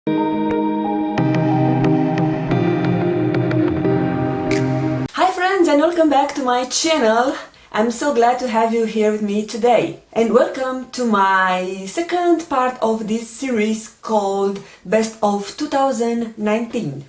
Hi friends, and welcome back to my channel. I'm so glad to have you here with me today. And welcome to my second part of this series called Best of 2019.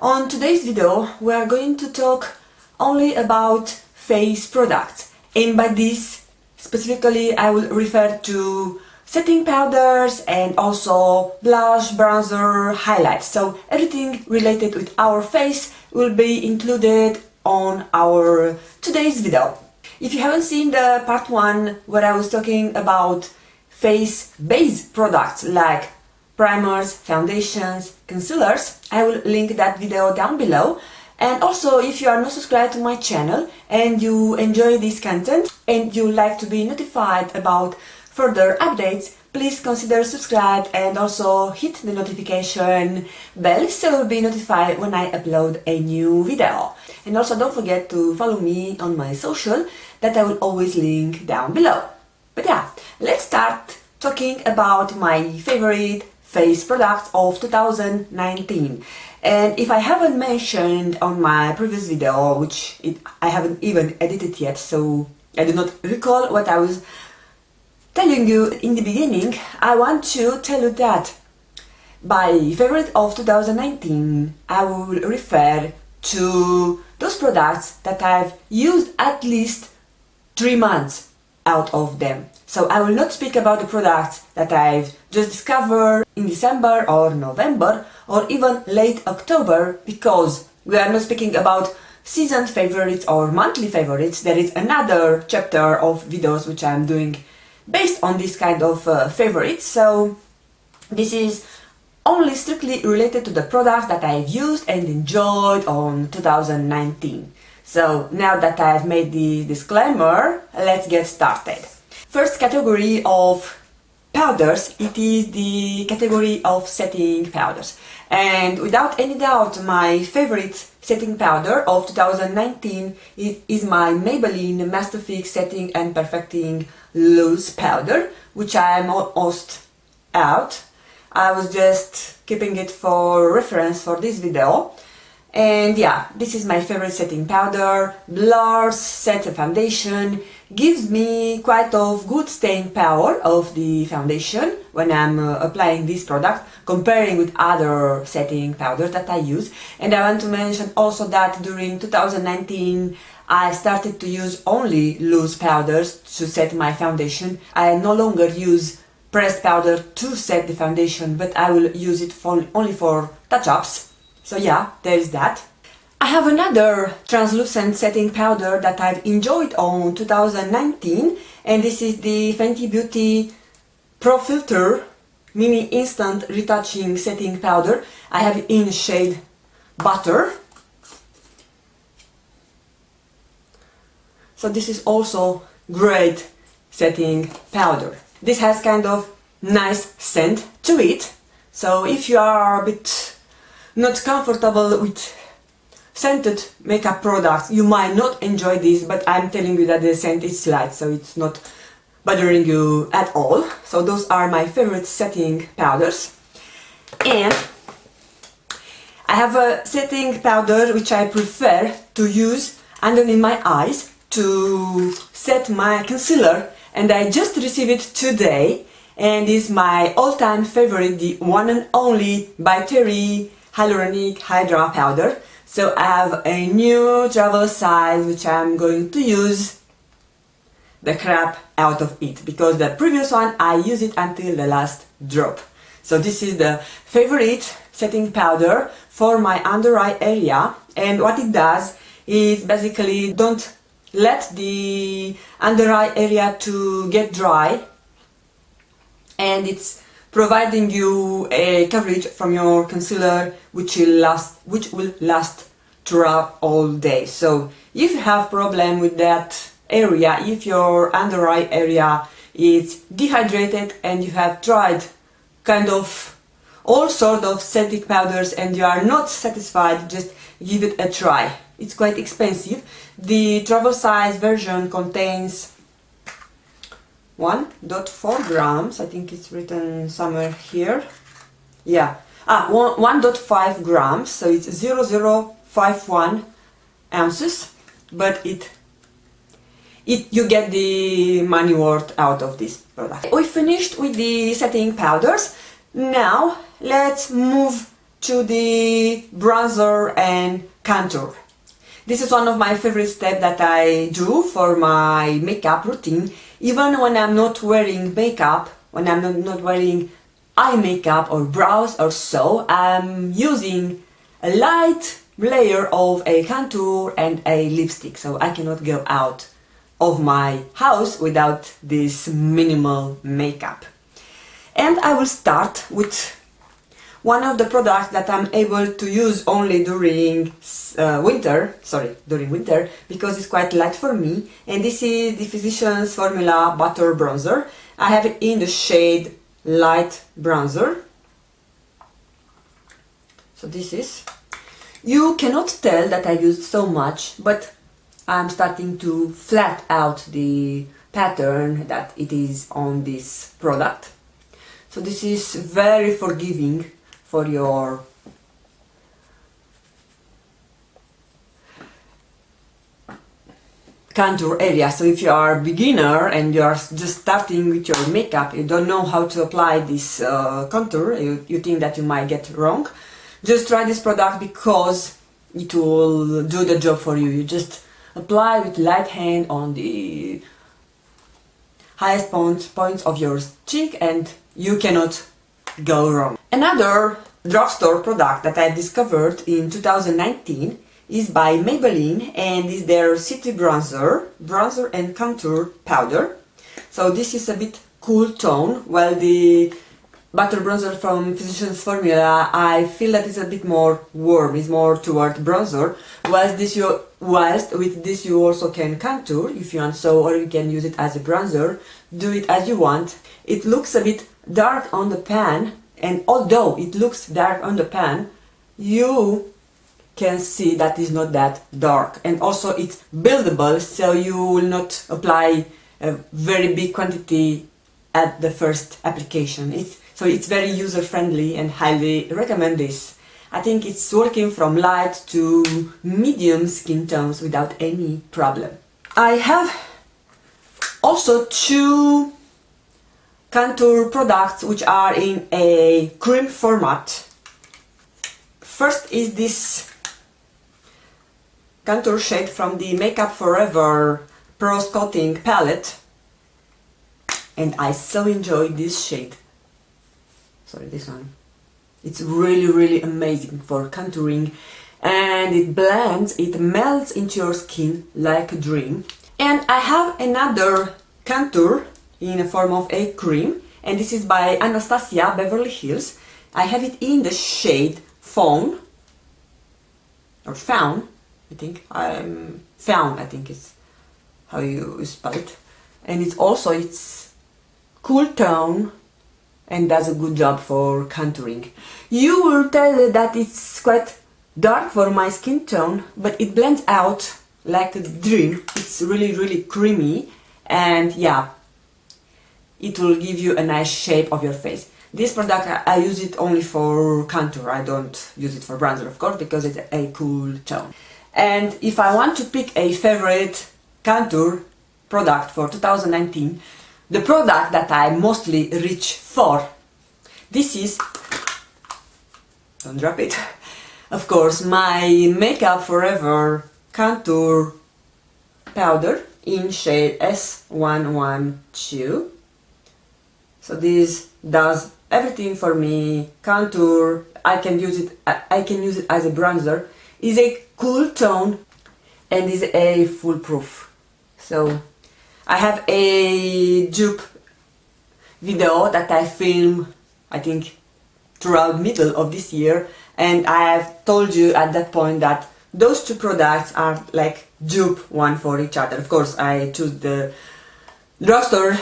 On today's video we are going to talk only about face products, and by this specifically I will refer to setting powders and also blush, bronzer, highlights. So everything related with our face will be included on our today's video. If you haven't seen the part 1 where I was talking about face base products like primers, foundations, concealers, I will link that video down below. And also, if you are not subscribed to my channel and you enjoy this content and you like to be notified about further updates, please consider subscribe and also hit the notification bell so you'll be notified when I upload a new video. And also don't forget to follow me on my social that I will always link down below. But yeah, let's start talking about my favorite face products of 2019. And if I haven't mentioned on my previous video, which I haven't even edited yet, so I do not recall what I was telling you in the beginning, I want to tell you that by favorite of 2019 I will refer to those products that I've used at least 3 months out of them. So I will not speak about the products that I've just discovered in December or November or even late October, because we are not speaking about season favorites or monthly favorites. There is another chapter of videos which I'm doing based on this kind of favorites. So this is only strictly related to the products that I've used and enjoyed on 2019. So now that I've made the disclaimer, let's get started. First category of powders, it is the category of setting powders. And without any doubt, my favorite setting powder of 2019 is my Maybelline Masterfix Setting and Perfecting Loose Powder, which I am almost out. I was just keeping it for reference for this video. And yeah, this is my favorite setting powder. Blurs, sets a foundation, gives me quite of good staying power of the foundation when I'm applying this product, comparing with other setting powders that I use. And I want to mention also that during 2019 I started to use only loose powders to set my foundation. I no longer use pressed powder to set the foundation, but I will use it only for touch-ups. So yeah, there is that. I have another translucent setting powder that I've enjoyed on 2019, and this is the Fenty Beauty Pro Filtr Mini Instant Retouching Setting Powder. I have it in shade Butter. So this is also great setting powder. This has kind of nice scent to it, so if you are a bit not comfortable with scented makeup products, you might not enjoy this, but I'm telling you that the scent is light, so it's not bothering you at all. So those are my favorite setting powders. And I have a setting powder which I prefer to use underneath my eyes to set my concealer, and I just received it today, and is my all-time favorite, the one and only by Terry Hyaluronic Hydra powder. So I have a new travel size which I'm going to use the crap out of it, because the previous one I used it until the last drop. So this is the favorite setting powder for my under eye area, and what it does is basically don't let the under eye area to get dry, and it's providing you a coverage from your concealer which will last throughout all day. So if you have problem with that area, if your under eye area is dehydrated and you have tried kind of all sort of setting powders and you are not satisfied, just give it a try. It's quite expensive. The travel size version contains 1.4 grams, I think it's written somewhere here. Yeah, 1.5 grams, so it's 0.051 ounces, but you get the money worth out of this product. We finished with the setting powders. Now let's move to the bronzer and contour. This is one of my favorite steps that I do for my makeup routine, even when I'm not wearing makeup, when I'm not wearing eye makeup or brows or so. I'm using a light layer of a contour and a lipstick, so I cannot go out of my house without this minimal makeup. And I will start with one of the products that I'm able to use only during winter, because it's quite light for me, and this is the Physicians Formula Butter Bronzer. I have it in the shade Light Bronzer. So this is, you cannot tell that I used so much, but I'm starting to flat out the pattern that it is on this product. So this is very forgiving for your contour area. So if you are a beginner and you are just starting with your makeup, you don't know how to apply this contour, you think that you might get wrong, just try this product because it will do the job for you. You just apply with light hand on the highest points of your cheek and you cannot go wrong. Another drugstore product that I discovered in 2019 is by Maybelline, and is their City Bronzer and Contour Powder. So this is a bit cool tone, while the Butter Bronzer from Physicians Formula, I feel that it's a bit more warm, it's more toward bronzer, whilst with this you also can contour if you want so, or you can use it as a bronzer, do it as you want. It looks a bit dark on the pan, and although it looks dark on the pan, you can see that it's not that dark, and also it's buildable, so you will not apply a very big quantity at the first application. So it's very user friendly and highly recommend this. I think it's working from light to medium skin tones without any problem. I have also two contour products which are in a cream format. First is this contour shade from the Makeup Forever Pro Sculpting palette, and I so enjoy this shade. Sorry, this one. It's really amazing for contouring, and it blends, it melts into your skin like a dream. And I have another contour in a form of a cream, and this is by Anastasia Beverly Hills. I have it in the shade Fawn, or Fawn, I think. Fawn, I think is how you spell it. And it's cool tone and does a good job for contouring. You will tell that it's quite dark for my skin tone, but it blends out like a dream. It's really creamy, and yeah, it will give you a nice shape of your face. This product, I use it only for contour. I don't use it for bronzer, of course, because it's a cool tone. And if I want to pick a favorite contour product for 2019, the product that I mostly reach for, this is, don't drop it, of course, my Makeup Forever Contour Powder in shade S112. So this does everything for me. Contour, I can use it as a bronzer, is a cool tone, and is a foolproof. So I have a dupe video that I filmed, I think, throughout middle of this year, and I have told you at that point that those two products are like dupe one for each other. Of course, I choose the drugstore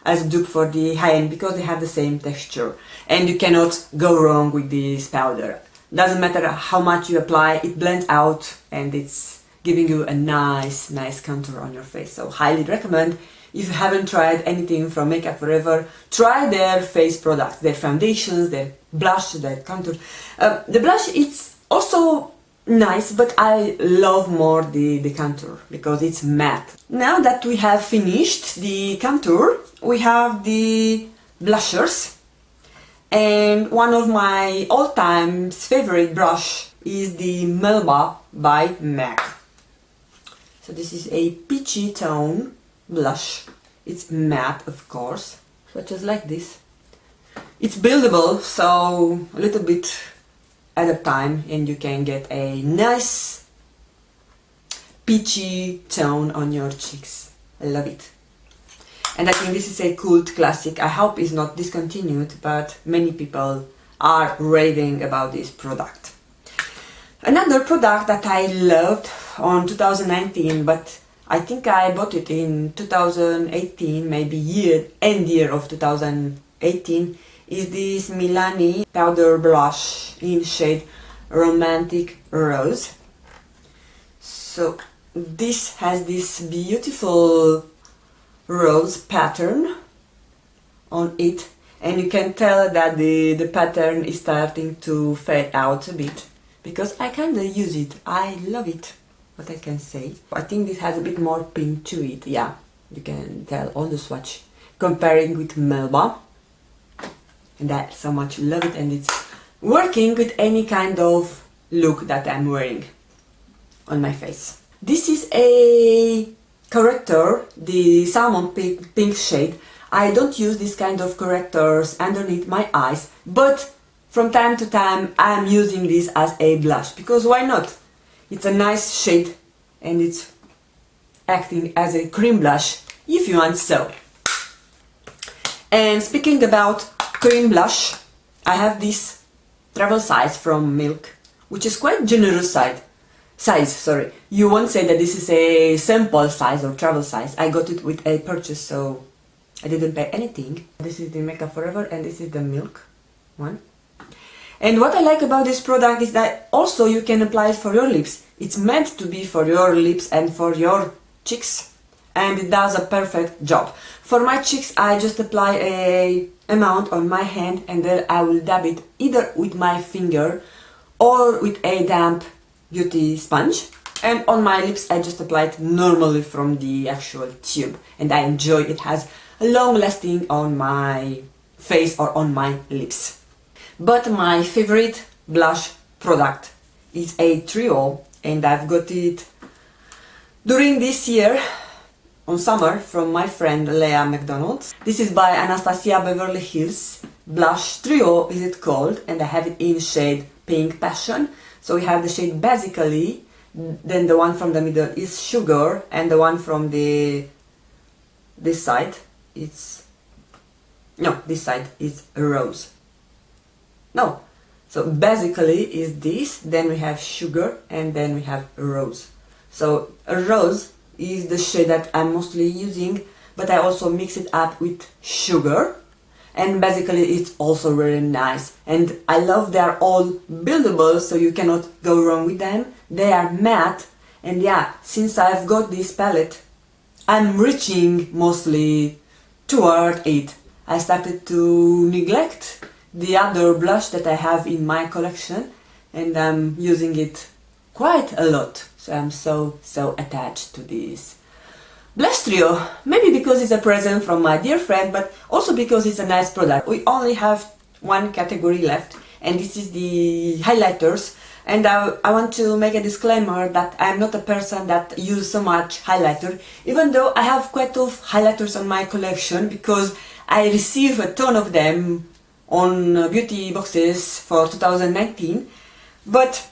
as dupe for the high-end because they have the same texture, and you cannot go wrong with this powder. Doesn't matter how much you apply, it blends out and it's giving you a nice contour on your face. So highly recommend. If you haven't tried anything from Makeup Forever, try their face products, their foundations, their blush, that contour. The blush, it's also nice, but I love more the contour because it's matte. Now that we have finished the contour, we have the blushers. And one of my all-time favorite brush is the Melba by MAC. So this is a peachy tone blush. It's matte, of course, so just like this. It's buildable, so a little bit at a time, and you can get a nice peachy tone on your cheeks. I love it. And I think this is a cult classic. I hope it's not discontinued, but many people are raving about this product. Another product that I loved on 2019, but I think I bought it in 2018, maybe end year of 2018, is this Milani powder blush in shade Romantic Rose. So this has this beautiful rose pattern on it, and you can tell that the pattern is starting to fade out a bit because I kinda use it. I love it, what I can say. I think this has a bit more pink to it, yeah, you can tell on the swatch, comparing with Melba. And I so much love it, and it's working with any kind of look that I'm wearing on my face. This is a corrector, the salmon pink shade. I don't use this kind of correctors underneath my eyes, but from time to time I'm using this as a blush, because why not? It's a nice shade and it's acting as a cream blush if you want so. And speaking about cream blush, I have this travel size from Milk, which is quite generous size. You won't say that this is a sample size or travel size. I got it with a purchase, so I didn't pay anything. This is the Makeup Forever and this is the Milk one. And what I like about this product is that also you can apply it for your lips. It's meant to be for your lips and for your cheeks, and it does a perfect job. For my cheeks, I just apply a amount on my hand, and then I will dab it either with my finger or with a damp beauty sponge. And on my lips, I just apply it normally from the actual tube, and I enjoy it. It has a long lasting on my face or on my lips. But my favorite blush product is a trio, and I've got it during this year on summer from my friend Leah McDonald's. This is by Anastasia Beverly Hills. Blush Trio is it called, and I have it in shade Pink Passion. So we have the shade Basically, then the one from the middle is Sugar, and the one from this side this side is Rose. No, so Basically is this, then we have Sugar, and then we have Rose. So Rose is the shade that I'm mostly using, but I also mix it up with Sugar, and Basically it's also really nice. And I love they are all buildable, so you cannot go wrong with them. They are matte, and yeah, since I've got this palette, I'm reaching mostly toward it. I started to neglect the other blush that I have in my collection, and I'm using it quite a lot. So I'm so attached to this blush trio. Maybe because it's a present from my dear friend, but also because it's a nice product. We only have one category left, and this is the highlighters. And I want to make a disclaimer that I'm not a person that uses so much highlighter, even though I have quite a few highlighters on my collection, because I receive a ton of them on beauty boxes for 2019. But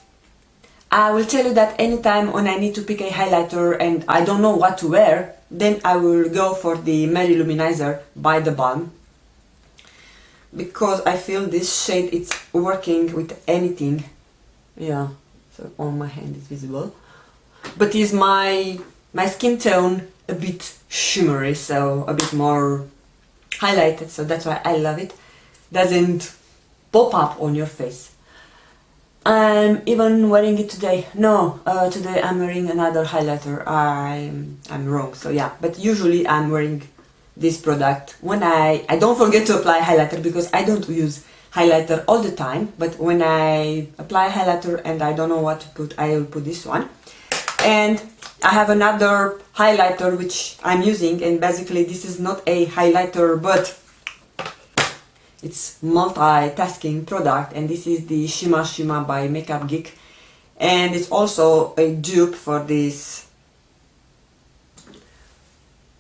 I will tell you that anytime when I need to pick a highlighter and I don't know what to wear, then I will go for the Mary Luminizer by The Balm, because I feel this shade it's working with anything. Yeah, so on my hand is visible, but is my skin tone a bit shimmery, so a bit more highlighted, so that's why I love it. Doesn't pop up on your face. I'm even wearing it today. No, today I'm wearing another highlighter. I'm wrong, so yeah, but usually I'm wearing this product when I don't forget to apply highlighter, because I don't use highlighter all the time, but when I apply highlighter and I don't know what to put, I will put this one. And I have another highlighter which I'm using, and basically this is not a highlighter, but it's multitasking product, and this is the Shima Shima by Makeup Geek, and it's also a dupe for this.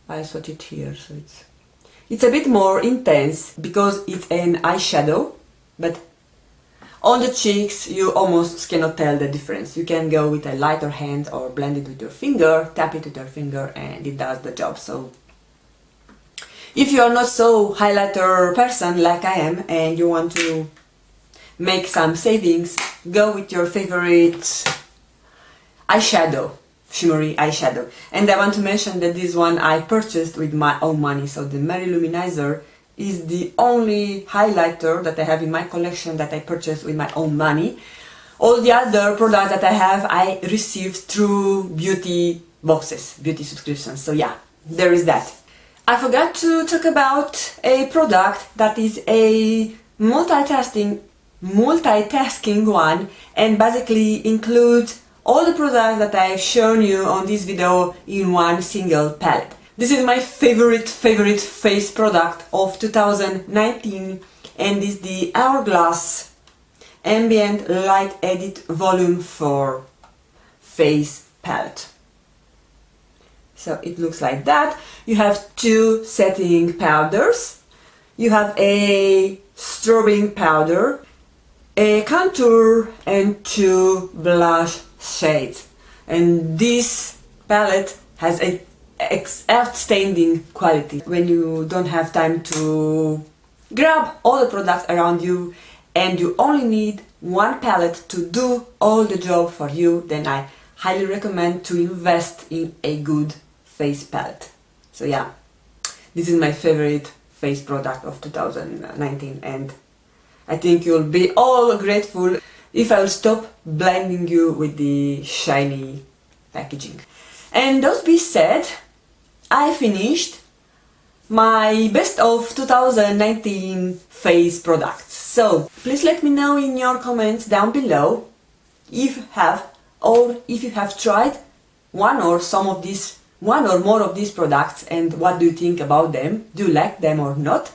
I swatch it here, so it's a bit more intense because it's an eyeshadow, but on the cheeks you almost cannot tell the difference. You can go with a lighter hand or blend it with your finger, tap it with your finger, and it does the job. So if you are not so highlighter person like I am and you want to make some savings, go with your favorite eyeshadow, shimmery eyeshadow. And I want to mention that this one I purchased with my own money, so the Mary Luminizer is the only highlighter that I have in my collection that I purchased with my own money. All the other products that I have, I received through beauty boxes, beauty subscriptions. So yeah, there is that. I forgot to talk about a product that is a multitasking one, and basically includes all the products that I've shown you on this video in one single palette. This is my favorite face product of 2019, and is the Hourglass Ambient Light Edit Volume 4 Face Palette. So it looks like that. You have two setting powders, you have a strobing powder, a contour, and two blush shades. And this palette has a outstanding quality. When you don't have time to grab all the products around you and you only need one palette to do all the job for you, then I highly recommend to invest in a good face palette. So yeah, this is my favorite face product of 2019, and I think you'll be all grateful if I'll stop blinding you with the shiny packaging. And those being said, I finished my best of 2019 face products. So please let me know in your comments down below if you have, or if you have tried one or more of these products, and what do you think about them? Do you like them or not?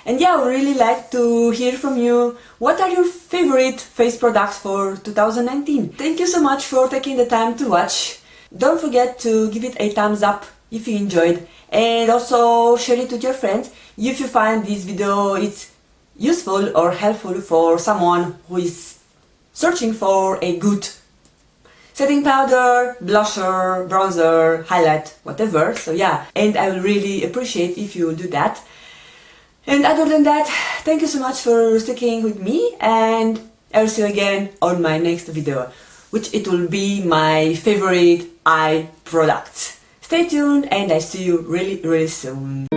And yeah, I would really like to hear from you. What are your favorite face products for 2019? Thank you so much for taking the time to watch. Don't forget to give it a thumbs up if you enjoyed, and also share it with your friends if you find this video it's useful or helpful for someone who is searching for a good setting powder, blusher, bronzer, highlight, whatever. So yeah, and I will really appreciate if you do that. And other than that, thank you so much for sticking with me, and I will see you again on my next video, which it will be my favorite eye products. Stay tuned, and I see you really soon.